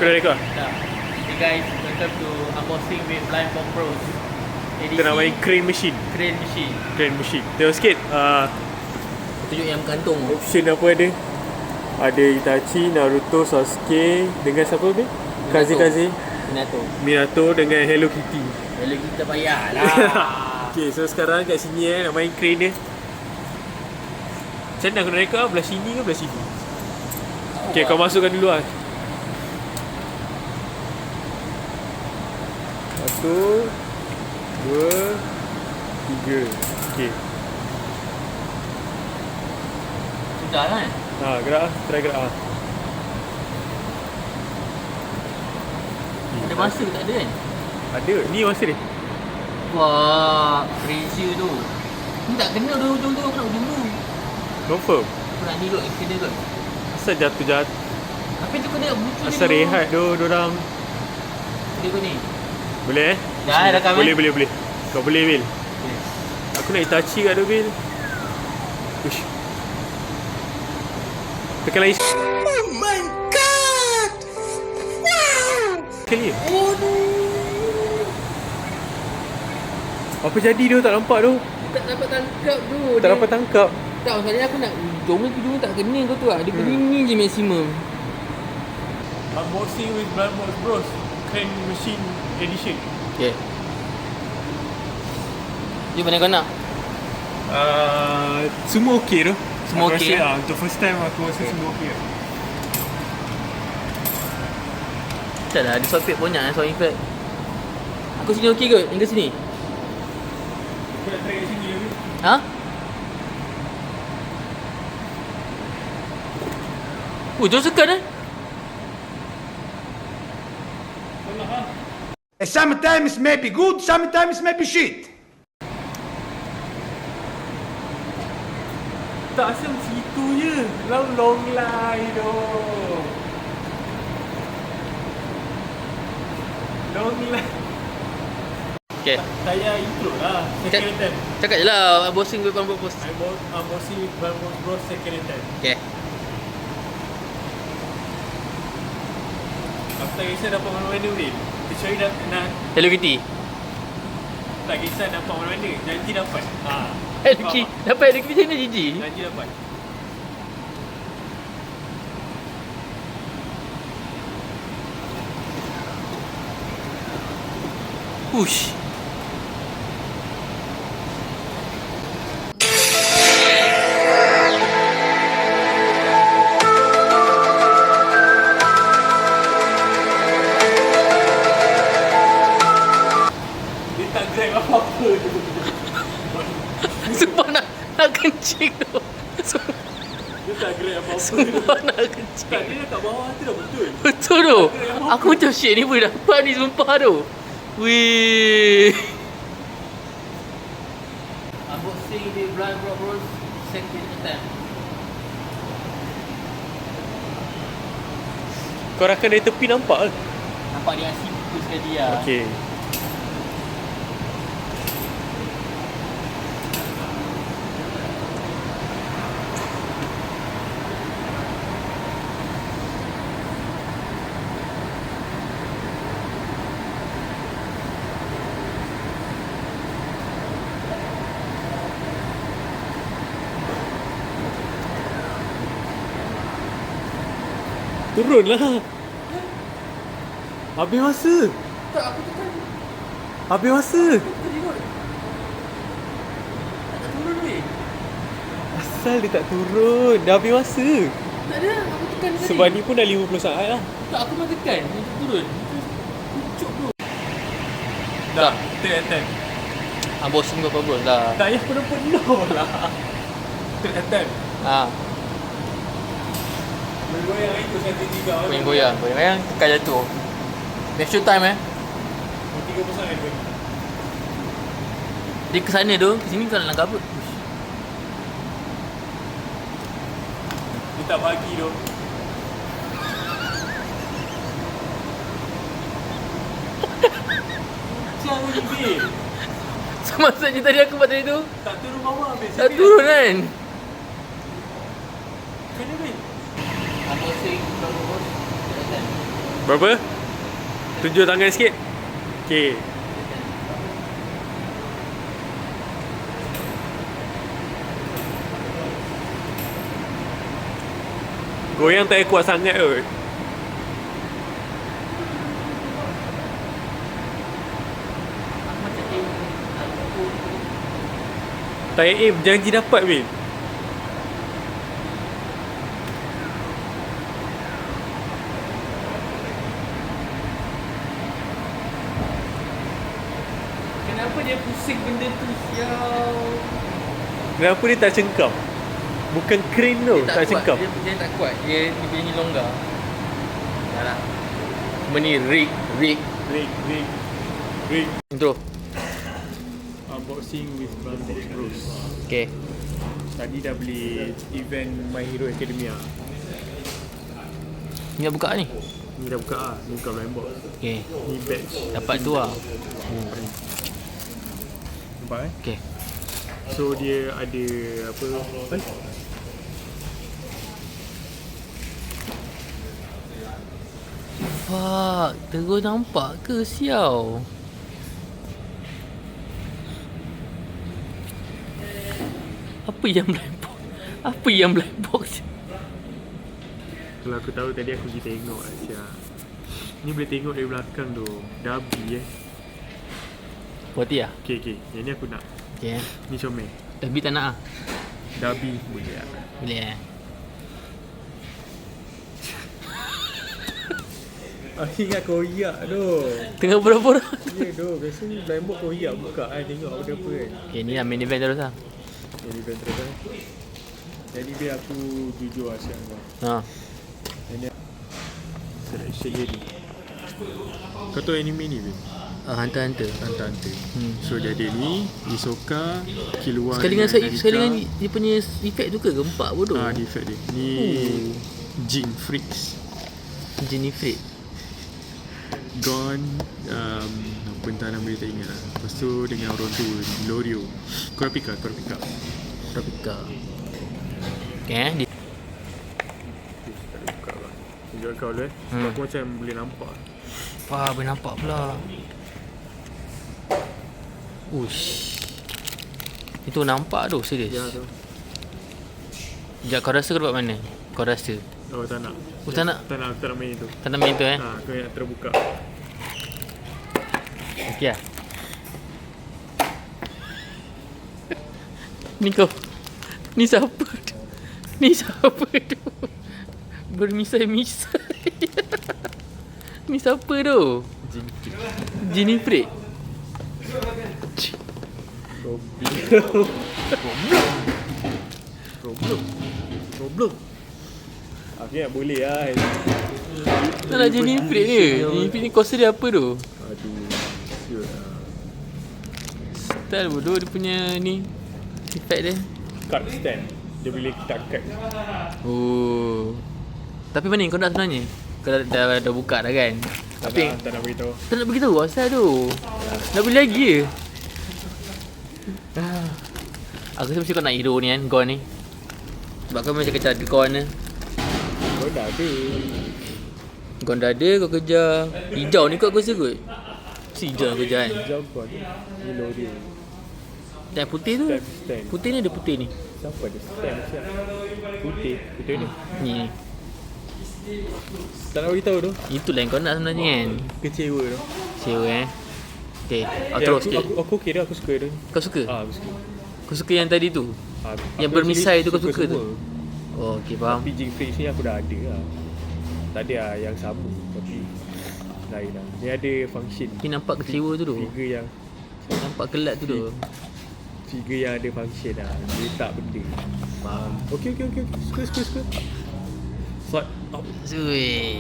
Aku dah rekod. Hey guys, welcome to Unboxing with Blind Box Bros. Kita nak main crane machine. Crane machine. Crane machine. Tengok sikit. Tunjuk yang gantung. Option apa ada? Ada Itachi, Naruto, Sasuke dengan siapa ni? Kaze. Minato dengan Hello Kitty. Hello kita payah lah. Okay, so sekarang kat sini nak main crane dia. Macam mana aku nak rekod? Belah sini ke belah sini? Okay, kau masukkan dulu lah. 1, 2, 3. Okay. Sudah kan? Gerak lah. Try gerak lah. Ada masa ke tak ada kan? Ada. Ni masa dia. Wah, pressure tu. Ni tak kena ujung tu, aku nak ujung tu. Confirm. Aku nak ni kot, kena kot. Asal jatuh. Tapi tu kena bucu Asal rehat dorang. Boleh kau ni? Boleh Dah rakam Boleh. Kau boleh, Bil. Okay. Aku nak Itachi kat tu, Bil. Ush. Tekan lagi. Oh my god! Sekali je. Oh no. Apa jadi tu? Tak nampak tu. Tak dapat tangkap tu. Tak dapat tangkap. Tak, masalahnya aku nak ujung tak kena kau tu lah. Dia kena ni je maksimum. Unboxing with Blind Box Bros. Crane Machine Edition. Okay. Jom mana kau nak? Semua okey tu. Semua aku okey, rasa, untuk first time aku rasa semua okey. Tak lah, ada sound effect banyak sound effect. Aku sini okey kot? Hingga sini? Aku nak try kat sini je. Ha? Oh, jom sekan Sometimes maybe good, sometimes maybe shit. Tak asal situ je. Long line tu. Long line. Okay. Saya intro lah. Second attempt. Cakap je lah, bossing with Bamboo Post. Unboxing with Blind Box Bros. Second attempt. Okay. Aku tak kisah dapat mana-mana ni. Kecuali nak Hello Kitty. tak kisah dapat mana-mana. Janji dapat. Hello Kitty. Dapat Hello Kitty macam mana Gigi? Janji dapat. Push. Dia tak grab apa-apa tu. Sumpah nak kencing tu. Dia tak grab apa-apa tu. Sumpah nak kencing. Tak, dia kat bawah tu dah betul. Betul tu. Aku macam shit ni boleh dapat ni sumpah tu. Wih. Unboxing di Blind Box Bros. Second attempt. Kau rakan dari tepi nampak ke? Nampak dia simple sekali lah. Okey. Turunlah. Habis masa. Tak, aku tekan. Habis masa. Tadi kot. Tak turun weh. Asal dia tak turun. Dah habis masa. Tak ada, aku tekan tadi. Sebab ni pun dah 50 saat lah. Tak, aku mau tekan untuk turun. Pucuk tu. Dah. Third attempt. Unboxing berapa bro dah. Tak payah penuh-penuh lah. Third attempt. Goyang itu 1-3. Goyang-goyang tekan jatuh. Make sure time 3% tu. Dia ke sana tu, ke sini kau nak langkah apa? Dia tak bagi tu. Macam ni Bil. So maksudnya tadi aku buat tadi tu Tak turun bawah Bil. tak turun kan? Kena Bil. Unboxing Bamboo Post. Berapa? Tunjuk tangan sikit. Okay. Goyang tak kuat sangat kot. Tak aim, janji dapat Bil. Kenapa dia pusing benda tu sial? Kenapa dia tak cengkam? Bukan crane tu, Dia tak cengkam. Dia tak kuat. Dia punya ni longgar. Dah lah. Cuma ni rig. Rig. Intro. Unboxing with Bandbox Bros. Okay. Tadi dah beli event My Hero Academia. Ni dah buka ni? Ni dah buka lah. Ni buka blind box. Okay. Ni badge. Dapat tu lah. Nampak eh? Okay. So dia ada apa? Fuck. Terus nampak ke sial? Apa yang blind box? Apa yang blind box? Kalau aku tahu tadi aku pergi tengok Asia. Ni boleh tengok dari belakang tu. Dabi Berarti lah? Okay. Yang ni aku nak. Okay. Ni comel. Tapi tak nak lah. Dabi boleh lah. Boleh Aku ingat koyak tu. Tengah pura-pura. Ya tu. Biasanya blind box koyak buka kan. Tengok apa-apa kan. Okay, ni lah main event terus lah. Jadi event terus kan. Jadi biar aku jujur lah siap kau. Ha. Ini selection dia ni. Kau tahu anime ni Bin? Hunter-Hunter. Hunter. So dia ada ni Hisoka, Killua. Sekali dengan dia punya efek tu ke gempak bodoh. Dia effect dia. Ni Jin Freaks. Jennifer. Gone apa entah nama dia tak ingat lah. Lepas tu dengan orang tu Lorio. Kurapika. Tropika. Okay dia. Tak ada buka lah. Tunjuk kau dulu Sebab aku macam boleh nampak. Wah, boleh nampak pula. Ush. Itu nampak tu, serius. Ya tu. Sekejap, kau rasa kau dapat mana? Kau rasa? Oh tak nak. Oh, tak nak? Tak nak main tu. Tak nak main tu Kau yang terbuka. Okey lah. Ni kau. Ni siapa tu? Ni siapa tu? Bermisai-misai. Ni siapa tu? Jennifer. Problem. Aku ingat boleh lah. Tak nak Jennifer ni. Jennifer ni kuasa dia apa tu? Aduh. Siut lah. Style bodoh dia punya ni. Efek dia. Card stand. Dia boleh letak card. Oh. Tapi mana kau nak sebenarnya? Kau dah buka dah kan? Tapi Tak nak beritahu. tak nak beritahu asal tu. Nak beli lagi je. Aku rasa mesti kau nak hero ni kan, Gon ni. Sebab kau macam kejar ada kawan ni. Kau dah ada. Gon dah ada, kau kejar. Hijau ni kot aku rasa kot. Si hijau aku kejar kan. Hijau kau ni. Ni Lorio. Dan putih tu. Stand. Putih ni ada putih ni. Siapa ada stand siap? Putih. Putih ni. Ni. Tak nak beritahu tu. Itulah yang kau nak sebenarnya kan. Kecewa tu. Sewa Okay, outro sikit. Aku okey dah. Aku suka dia. Kau suka? Aku suka. Kau suka yang tadi tu? Yang Aku bermisai tu kau suka suka tu? semua. Oh, okay, faham. Tapi Jing Freaks ni aku dah ada lah. Tak ada lah yang sama. Tapi lain lah. Dia ada function. Tapi nampak kecewa tu tu. Figure yang Nampak kelat tu tu. Figure yang ada function lah. Dia letak benda. Faham. Okey. Suka. Sort out. Zui.